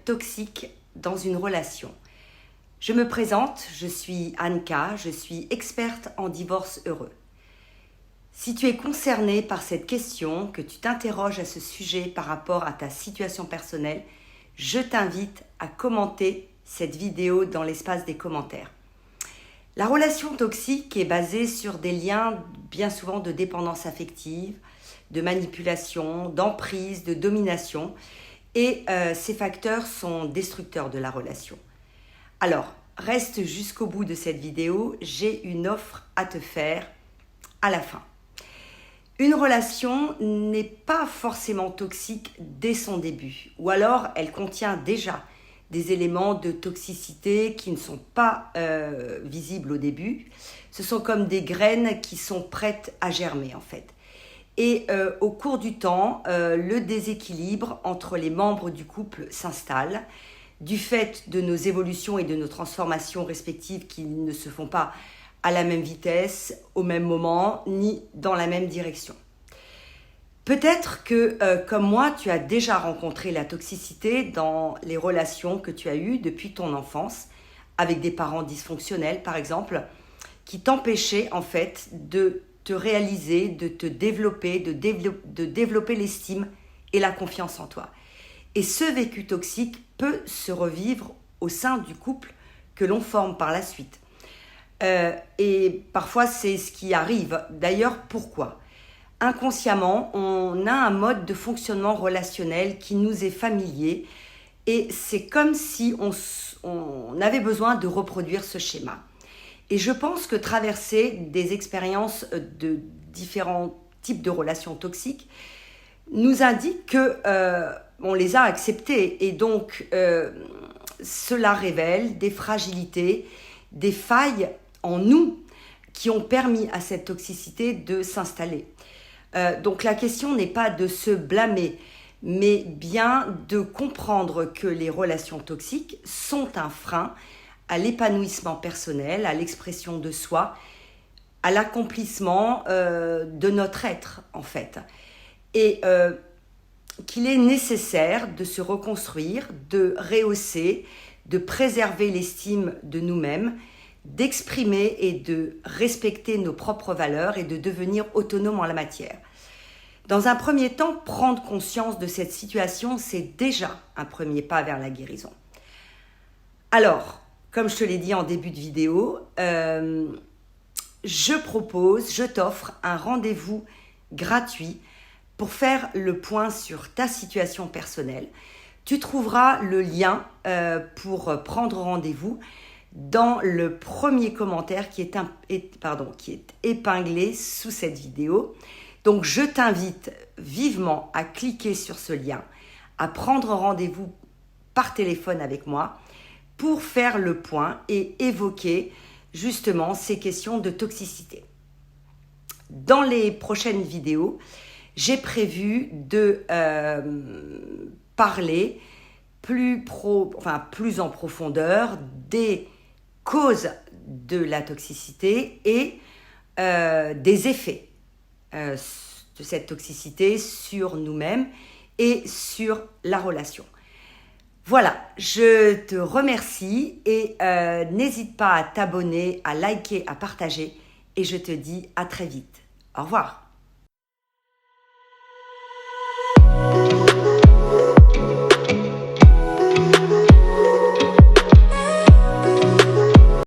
toxique dans une relation. Je me présente, je suis Anka, je suis experte en divorce heureux. Si tu es concerné par cette question, que tu t'interroges à ce sujet par rapport à ta situation personnelle, je t'invite à commenter cette vidéo dans l'espace des commentaires. La relation toxique est basée sur des liens bien souvent de dépendance affective, de manipulation, d'emprise, de domination et ces facteurs sont destructeurs de la relation. Alors, reste jusqu'au bout de cette vidéo, j'ai une offre à te faire à la fin. Une relation n'est pas forcément toxique dès son début, ou alors elle contient déjà des éléments de toxicité qui ne sont pas visibles au début. Ce sont comme des graines qui sont prêtes à germer en fait. Et au cours du temps, le déséquilibre entre les membres du couple s'installe, du fait de nos évolutions et de nos transformations respectives qui ne se font pas à la même vitesse, au même moment, ni dans la même direction. Peut-être que, comme moi, tu as déjà rencontré la toxicité dans les relations que tu as eues depuis ton enfance, avec des parents dysfonctionnels, par exemple, qui t'empêchaient en fait de te réaliser, de te développer, de développer l'estime et la confiance en toi. Et ce vécu toxique peut se revivre au sein du couple que l'on forme par la suite. Et parfois, c'est ce qui arrive. D'ailleurs, pourquoi ? Inconsciemment, on a un mode de fonctionnement relationnel qui nous est familier et c'est comme si on avait besoin de reproduire ce schéma. Et je pense que traverser des expériences de différents types de relations toxiques nous indique qu'on les a acceptées et donc cela révèle des fragilités, des failles en nous qui ont permis à cette toxicité de s'installer. Donc la question n'est pas de se blâmer, mais bien de comprendre que les relations toxiques sont un frein à l'épanouissement personnel, à l'expression de soi, à l'accomplissement de notre être en fait. Et qu'il est nécessaire de se reconstruire, de rehausser, de préserver l'estime de nous-mêmes, d'exprimer et de respecter nos propres valeurs et de devenir autonome en la matière. Dans un premier temps, prendre conscience de cette situation, c'est déjà un premier pas vers la guérison. Alors, comme je te l'ai dit en début de vidéo, je t'offre un rendez-vous gratuit pour faire le point sur ta situation personnelle. Tu trouveras le lien pour prendre rendez-vous dans le premier commentaire qui est épinglé sous cette vidéo. Donc, je t'invite vivement à cliquer sur ce lien, à prendre rendez-vous par téléphone avec moi pour faire le point et évoquer justement ces questions de toxicité. Dans les prochaines vidéos, j'ai prévu de parler plus en profondeur des causes de la toxicité et des effets de cette toxicité sur nous-mêmes et sur la relation. Voilà, je te remercie et n'hésite pas à t'abonner, à liker, à partager et je te dis à très vite. Au revoir.